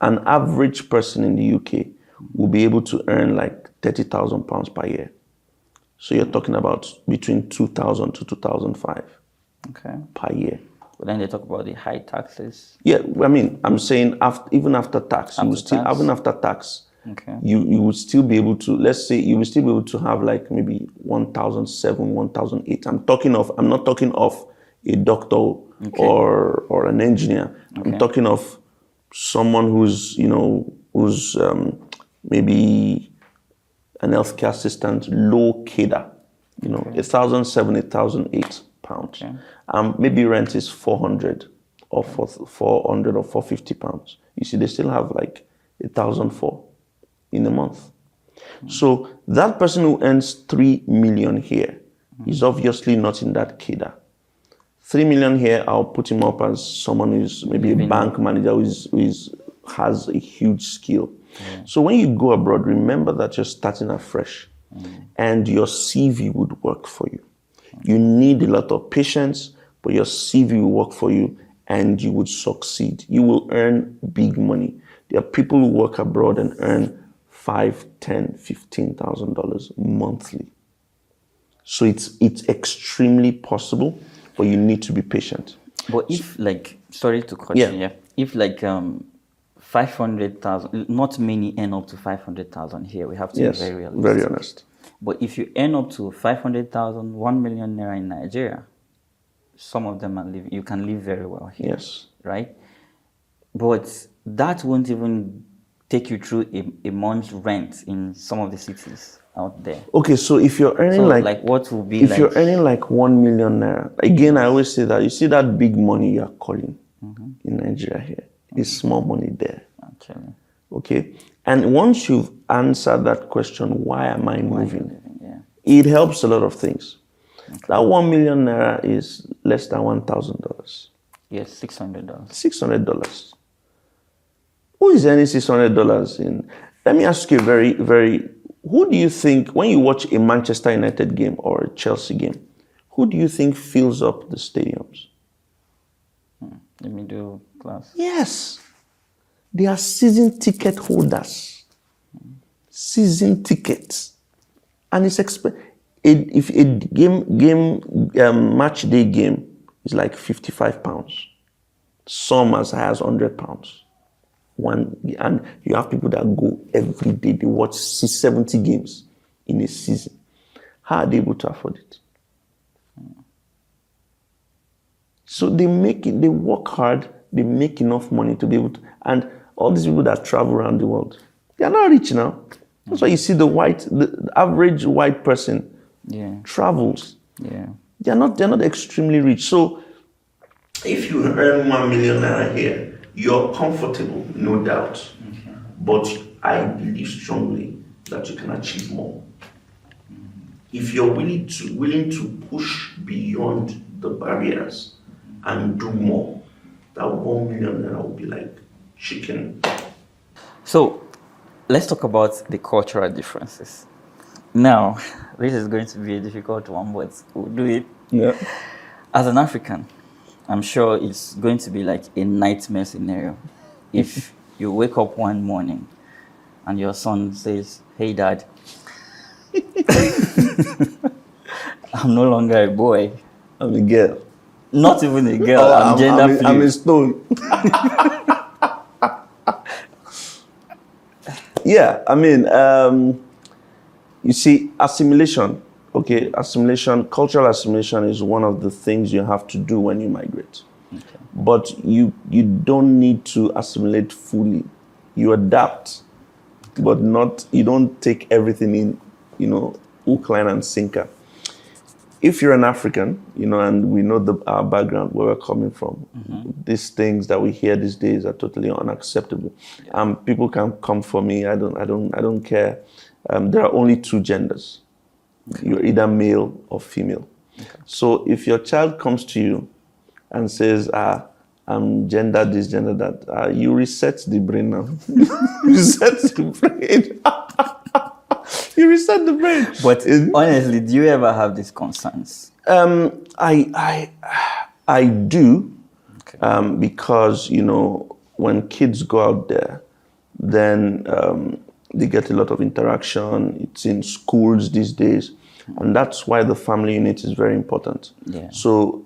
An average person in the UK will be able to earn like 30,000 pounds per year. So you're talking about between 2,000 to 2,500 per year. But then they talk about the high taxes. Yeah, I mean, I'm saying even after tax, even after tax, you would still be able to, let's say, you will still be able to have like maybe 1,700, 1,800. I'm not talking of a doctor or an engineer. I'm talking of someone who's maybe an healthcare assistant, low cadre, 1,700, 1,800 pounds. Maybe rent is 400 or 400 or 450 pounds. You see, they still have like 1,400 in a month. So that person who earns 3 million here is obviously not in that cadre. 3 million here, I'll put him up as someone who's maybe a bank manager who has a huge skill. So when you go abroad, remember that you're starting afresh and your CV would work for you. You need a lot of patience, but your CV will work for you and you would succeed. You will earn big money. There are people who work abroad and earn $5,000, $10,000, $15,000 monthly. So it's extremely possible, but you need to be patient. But if sorry to cut you here, if 500,000, not many earn up to 500,000 here. We have to be very realistic. Very honest. But if you earn up to 500,000, 1 million naira in Nigeria, some of them you can live very well here. Yes. Right? But that won't even take you through a month's rent in some of the cities out there. Okay, so if you're earning what will be if you're earning like 1 million naira, again, I always say that you see that big money you are calling in Nigeria here. It's small money there. Actually. Okay, and once you've answered that question, why am I moving? It helps a lot of things. That 1 million naira is less than $1,000. Yes, $600. $600. Who is earning $600 in? Let me ask you who do you think, when you watch a Manchester United game or a Chelsea game, who do you think fills up the stadiums? The middle class. Yes. They are season ticket holders. Season tickets. And it's if a match day game is like £55. Some as high as £100. And you have people that go every day. They watch 70 games in a season. How are they able to afford it? So they work hard, they make enough money to be able to, and all these people that travel around the world, they are not rich now. That's why you see the average white person travels. Yeah. They're not extremely rich. So if you earn 1 million naira here, you're comfortable, no doubt. But I believe strongly that you can achieve more. If you're willing to push beyond the barriers and do more, that 1 million naira will be like chicken. So let's talk about the cultural differences. Now, this is going to be a difficult one, but we'll do it. Yeah. As an African, I'm sure it's going to be like a nightmare scenario. If you wake up one morning and your son says, "Hey, Dad, I'm no longer a boy. I'm a girl. Not even a girl. Oh, I'm gender fluid." I'm a stone. Yeah, I mean, you see, assimilation, okay, cultural assimilation is one of the things you have to do when you migrate. Okay. But you don't need to assimilate fully. You adapt, but you don't take everything in, hook, line, and sinker. If you're an African, and we know our background, where we're coming from, these things that we hear these days are totally unacceptable. People can come for me. I don't care. There are only two genders. Okay. You're either male or female. Okay. So if your child comes to you and says, I'm gender this, gender that, you reset the brain now. Reset the brain. You reset the brain. But honestly, do you ever have these concerns? I do, okay. Because when kids go out there, then they get a lot of interaction. It's in schools these days, and that's why the family unit is very important. Yeah. So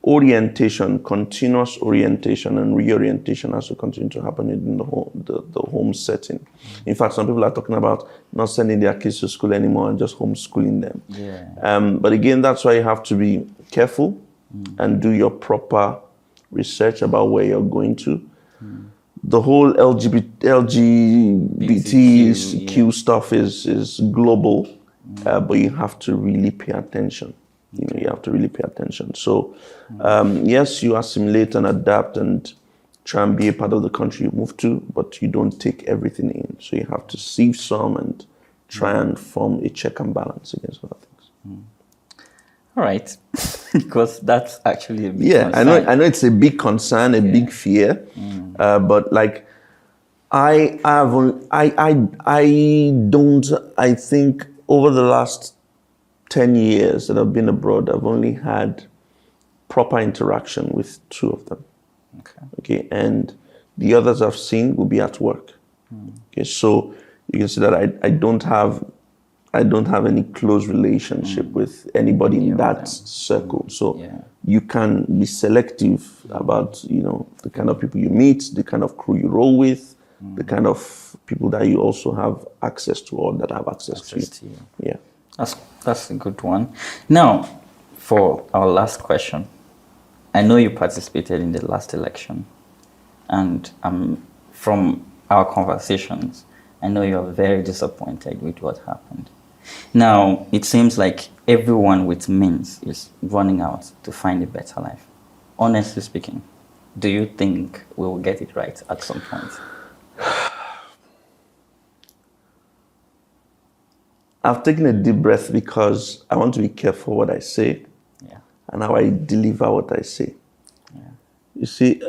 orientation, continuous orientation and reorientation has to continue to happen in the home setting. In fact, some people are talking about not sending their kids to school anymore and just homeschooling them. Yeah. But again, that's why you have to be careful and do your proper research about where you're going to. The whole LGBTQ stuff is global, but you have to really pay attention. You have to really pay attention. So, yes, you assimilate and adapt and try and be a part of the country you move to, but you don't take everything in. So you have to sieve some and try and form a check and balance against other things. All right, because that's actually a big concern. I know it's a big concern, a big fear, but like I think over the last 10 years that I've been abroad, I've only had proper interaction with 2 of them. Okay, and the others I've seen will be at work. Okay, so you can see that I don't have any close relationship with anybody in that circle. So you can be selective about the kind of people you meet, the kind of crew you roll with, the kind of people that you also have access to or that have access to you. Yeah. That's a good one. Now, for our last question, I know you participated in the last election, and from our conversations, I know you're very disappointed with what happened. Now, it seems like everyone with means is running out to find a better life. Honestly speaking, do you think we will get it right at some point? I've taken a deep breath because I want to be careful what I say and how I deliver what I say. Yeah. You see,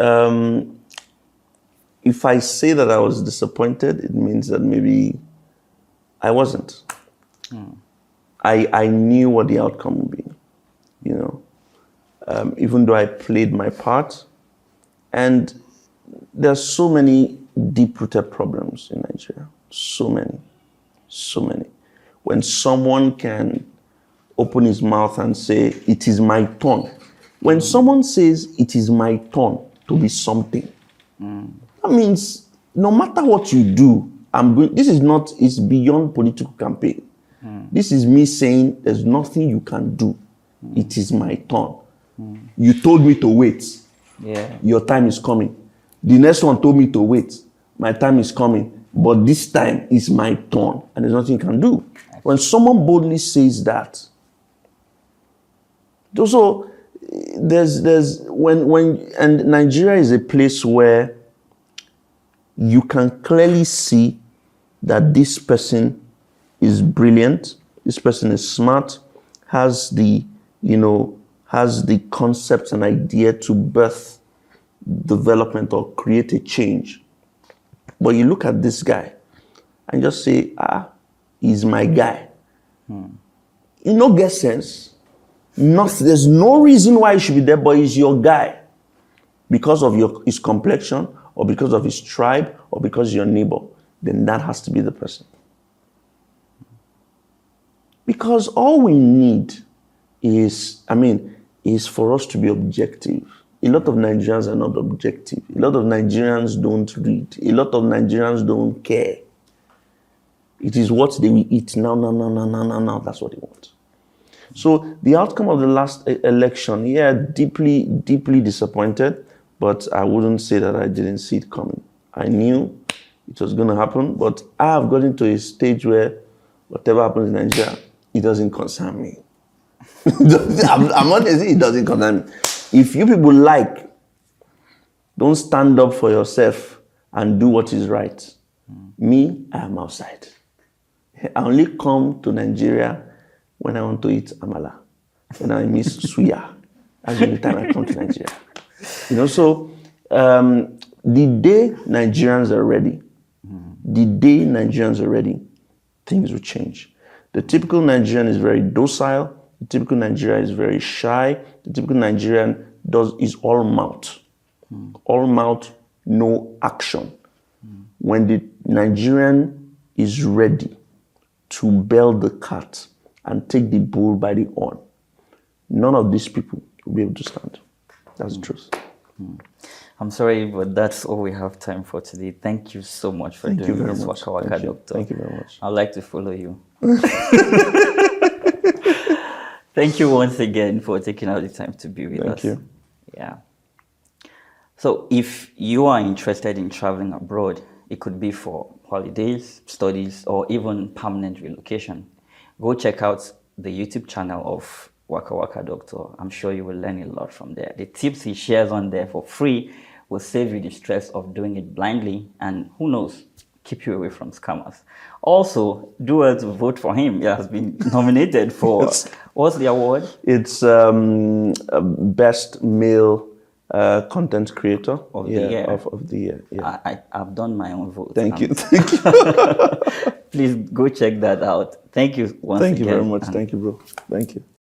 if I say that I was disappointed, it means that maybe I wasn't. I knew what the outcome would be, even though I played my part. And there's so many deep-rooted problems in Nigeria. So many. When someone can open his mouth and say, it is my turn. When someone says, it is my turn to be something, that means no matter what you do, it's beyond political campaign. This is me saying, there's nothing you can do. It is my turn. You told me to wait. Yeah. Your time is coming. The next one told me to wait. My time is coming. But this time is my turn, and there's nothing you can do. When someone boldly says that, also and Nigeria is a place where you can clearly see that this person is brilliant, this person is smart, has the concept and idea to birth development or create a change. But you look at this guy and just say, he's my guy. You no get sense. There's no reason why he should be there, but he's your guy. Because of his complexion, or because of his tribe, or because you're your neighbor, then that has to be the person. Because all we need is for us to be objective. A lot of Nigerians are not objective. A lot of Nigerians don't read. A lot of Nigerians don't care. It is what they will eat now. That's what they want. So the outcome of the last election, deeply, deeply disappointed, but I wouldn't say that I didn't see it coming. I knew it was going to happen, but I have gotten to a stage where whatever happens in Nigeria, it doesn't concern me. I'm not saying it doesn't concern me. If you people don't stand up for yourself and do what is right. Me, I am outside. I only come to Nigeria when I want to eat amala, when I miss suya. That's the only time I come to Nigeria. So the day Nigerians are ready, things will change. The typical Nigerian is very docile. The typical Nigerian is very shy. The typical Nigerian is all mouth. All mouth, no action. When the Nigerian is ready to bell the cat and take the bull by the horn, none of these people will be able to stand. That's the truth. I'm sorry, but that's all we have time for today. Thank you so much for doing this, Wakawaka Doctor. Thank you very much. I'd like to follow you. Thank you once again for taking out the time to be with us. Thank you. Yeah. So if you are interested in traveling abroad, it could be for holidays, studies, or even permanent relocation, go check out the YouTube channel of Wakawaka Doctor. I'm sure you will learn a lot from there. The tips he shares on there for free will save you the stress of doing it blindly, and who knows, keep you away from scammers. Also, do well to vote for him. He has been nominated for, what's the award? It's Best Male Content Creator of the year. Of the year. Yeah. I've done my own vote. Thank you. Please go check that out. Thank you once again. Thank you very much. Thank you, bro. Thank you.